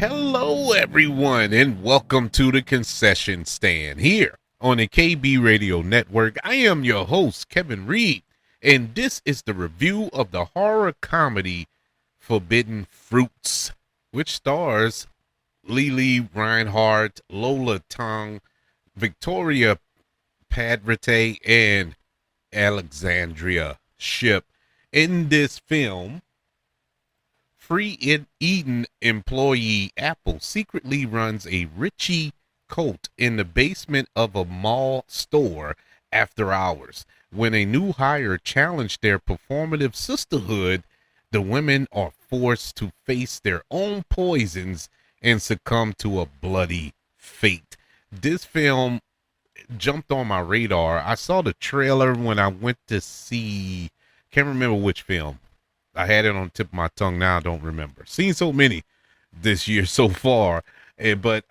Hello, everyone, and welcome to the concession stand here on the KB Radio Network. I am your host, Kevin Reed, and this is the review of the horror comedy Forbidden Fruits, which stars Lili Reinhardt, Lola Tong, Victoria Padrete, and Alexandria Shipp. In this film, Free Eden employee Apple secretly runs a witchy cult in the basement of a mall store after hours. When a new hire challenged their performative sisterhood, the women are forced to face their own poisons and succumb to a bloody fate. This film jumped on my radar. I saw the trailer when I went to see, can't remember which film. I had it on the tip of my tongue. Now I don't remember. Seen so many this year so far. But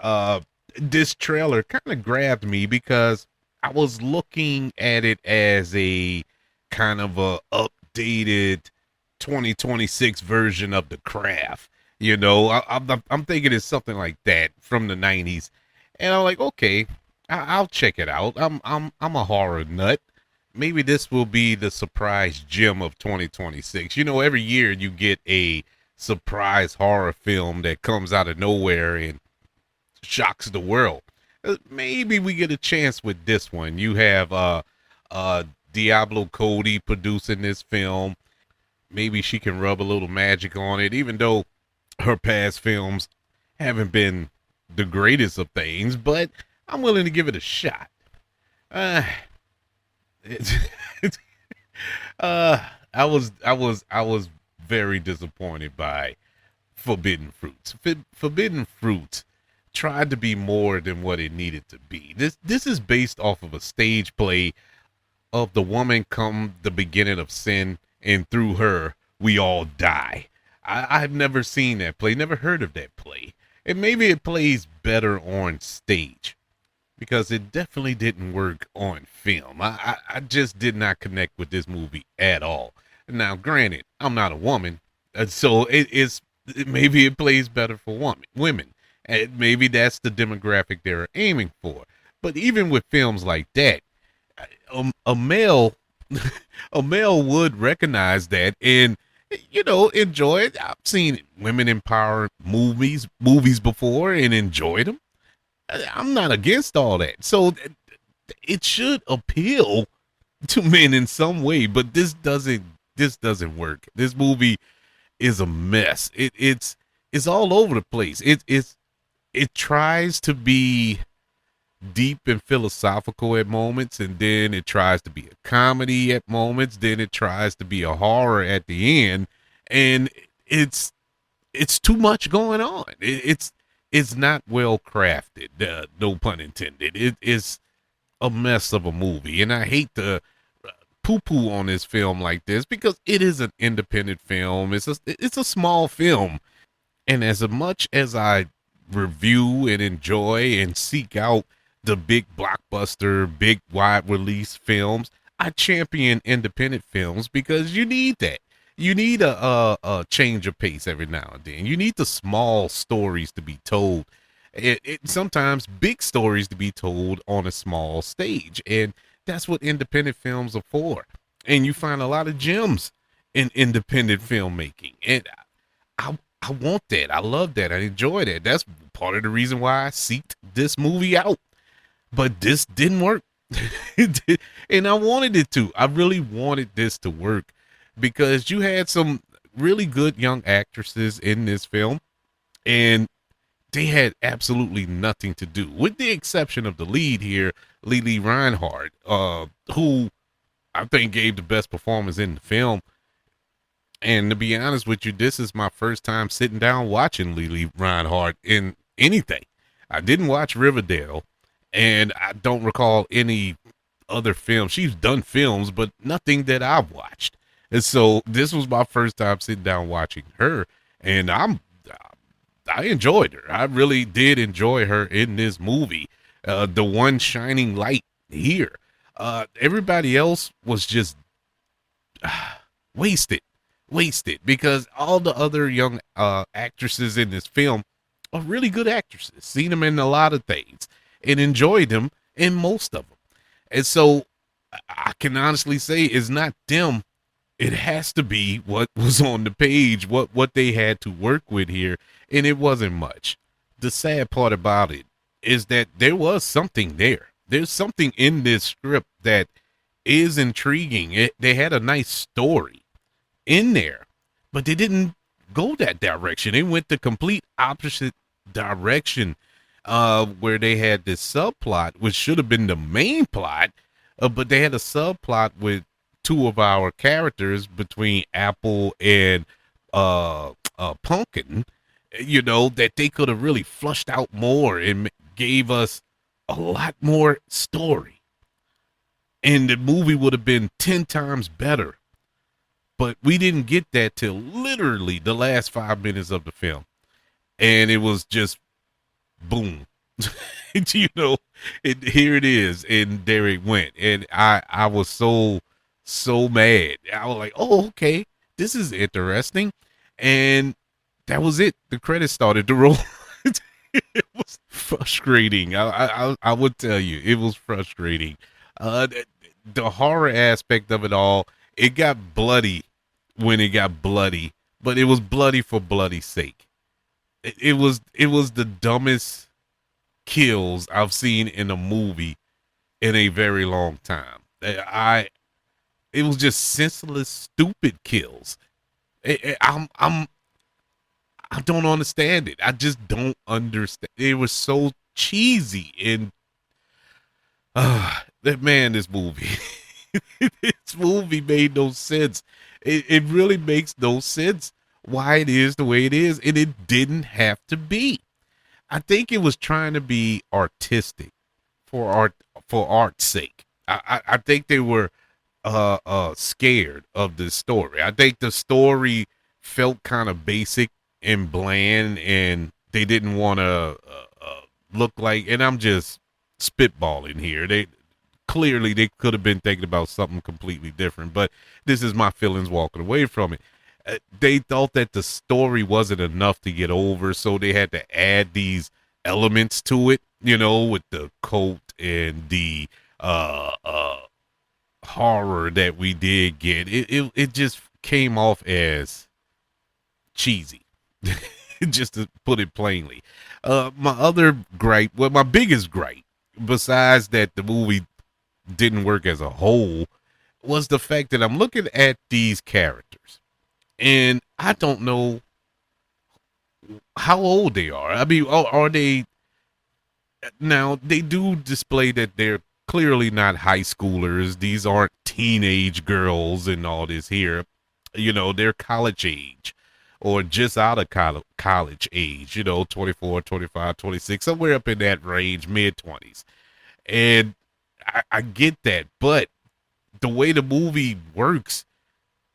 this trailer kind of grabbed me because I was looking at it as a kind of a updated 2026 version of The Craft. You know, I'm thinking it's something like that from the 90s. And I'm like, okay, I'll check it out. I'm a horror nut. Maybe this will be the surprise gem of 2026. You know, every year you get a surprise horror film that comes out of nowhere and shocks the world. Maybe we get a chance with this one. You have Diablo Cody producing this film. Maybe she can rub a little magic on it, even though her past films haven't been the greatest of things, but I'm willing to give it a shot. It's, I was very disappointed by Forbidden Fruits. Forbidden Fruits tried to be more than what it needed to be. This is based off of a stage play of the woman come the beginning of sin, and through her we all die. I've never seen that play, never heard of that play, and maybe it plays better on stage, because it definitely didn't work on film. I just did not connect with this movie at all. Now, granted, I'm not a woman, so maybe it plays better for women. And maybe that's the demographic they're aiming for. But even with films like that, a male a male would recognize that and enjoy it. I've seen women empower movies before and enjoyed them. I'm not against all that. So it should appeal to men in some way, but this doesn't work. This movie is a mess. It's all over the place. It tries to be deep and philosophical at moments, and then it tries to be a comedy at moments, then it tries to be a horror at the end, and it's too much going on. It's not well crafted. No pun intended. It is a mess of a movie, and I hate to poo-poo on this film like this because it is an independent film. It's a small film, and as much as I review and enjoy and seek out the big blockbuster, big wide release films, I champion independent films because you need that. You need a change of pace every now and then. You need the small stories to be told. Sometimes big stories to be told on a small stage. And that's what independent films are for. And you find a lot of gems in independent filmmaking. And I want that. I love that. I enjoy that. That's part of the reason why I seeked this movie out. But this didn't work. And I wanted it to. I really wanted this to work because you had some really good young actresses in this film, and they had absolutely nothing to do, with the exception of the lead here, Lili Reinhardt, who I think gave the best performance in the film. And to be honest with you, this is my first time sitting down watching Lili Reinhardt in anything. I didn't watch Riverdale, and I don't recall any other films. She's done films, but nothing that I've watched. And so this was my first time sitting down watching her, and I enjoyed her. I really did enjoy her in this movie. The one shining light here. Everybody else was just wasted because all the other young actresses in this film are really good actresses. Seen them in a lot of things and enjoyed them in most of them. And so I can honestly say it's not them. It has to be what was on the page, what they had to work with here, and it wasn't much. The sad part about it is that there was something there. There's something in this script that is intriguing. They had a nice story in there, but they didn't go that direction. They went the complete opposite direction, where they had this subplot, which should have been the main plot, but they had a subplot with two of our characters between Apple and Pumpkin, that they could have really flushed out more and gave us a lot more story. And the movie would have been 10 times better. But we didn't get that till literally the last 5 minutes of the film. And it was just boom. Here it is. And there it went. And I was so mad. I was like, oh, okay, this is interesting. And that was it. The credits started to roll. It was frustrating. I would tell you, it was frustrating. The horror aspect of it all, it got bloody when it got bloody, but it was bloody for bloody's sake. It was the dumbest kills I've seen in a movie in a very long time. It was just senseless, stupid kills. I don't understand it. I just don't understand. It was so cheesy and this movie, this movie made no sense. It really makes no sense why it is the way it is, and it didn't have to be. I think it was trying to be artistic for art's sake. I think they were scared of the story. I think the story felt kind of basic and bland, and they didn't want to look like. And I'm just spitballing here. They could have been thinking about something completely different, but this is my feelings walking away from it. They thought that the story wasn't enough to get over, so they had to add these elements to it, with the cult and the horror that we did get. It just came off as cheesy, just to put it plainly. My biggest gripe, besides that the movie didn't work as a whole, was the fact that I'm looking at these characters and I don't know how old they are. I mean, are they now? They do display that they're clearly not high schoolers. These aren't teenage girls and all this here. They're college age or just out of college age, 24, 25, 26, somewhere up in that range, mid 20s. And I get that, but the way the movie works,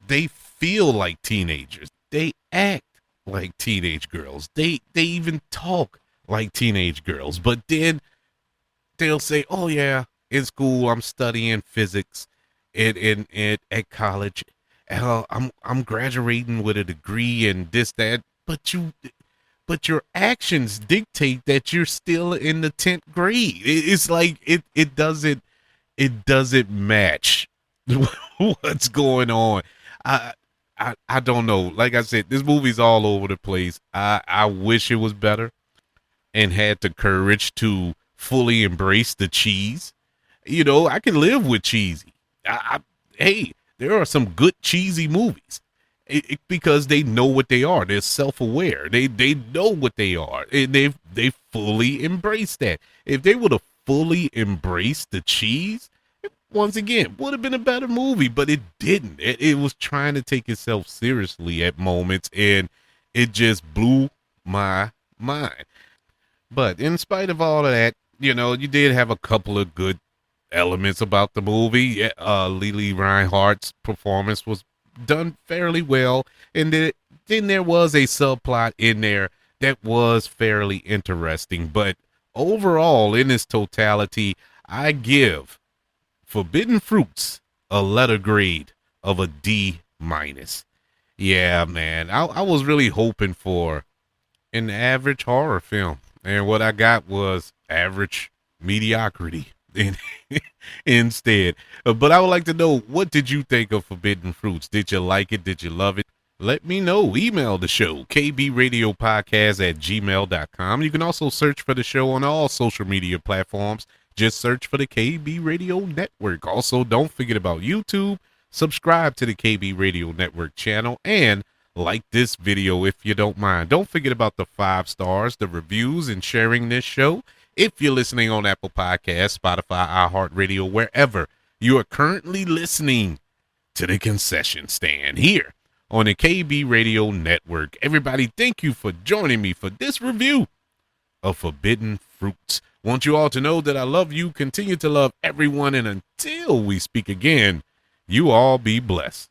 they feel like teenagers. They act like teenage girls. They even talk like teenage girls. But then they'll say, "Oh yeah, in school I'm studying physics, and at college, I'm graduating with a degree and this that." But your actions dictate that you're still in the 10th grade. It's like it doesn't match what's going on. I don't know. Like I said, this movie's all over the place. I wish it was better and had the courage to fully embrace the cheese. I can live with cheesy. Hey, there are some good cheesy movies because they know what they are. They're self-aware. They know what they are, and they fully embrace that. If they would have fully embraced the cheese, once again, would have been a better movie, but it didn't. It was trying to take itself seriously at moments, and it just blew my mind. But in spite of all of that, you did have a couple of good elements about the movie. Lily Reinhardt's performance was done fairly well, and then there was a subplot in there that was fairly interesting. But overall, in its totality, I give Forbidden Fruits a letter grade of a D minus. Yeah, man, I was really hoping for an average horror film. And what I got was average mediocrity instead. But I would like to know, what did you think of Forbidden Fruits? Did you like it? Did you love it? Let me know. Email the show, kbradiopodcast@gmail.com. You can also search for the show on all social media platforms. Just search for the KB Radio Network. Also, don't forget about YouTube. Subscribe to the KB Radio Network channel and like this video if you don't mind. Don't forget about the 5 stars, the reviews, and sharing this show. If you're listening on Apple Podcasts, Spotify, iHeartRadio, wherever you are currently listening to the concession stand here on the KB Radio Network. Everybody, thank you for joining me for this review of Forbidden Fruits. Want you all to know that I love you, continue to love everyone, and until we speak again, you all be blessed.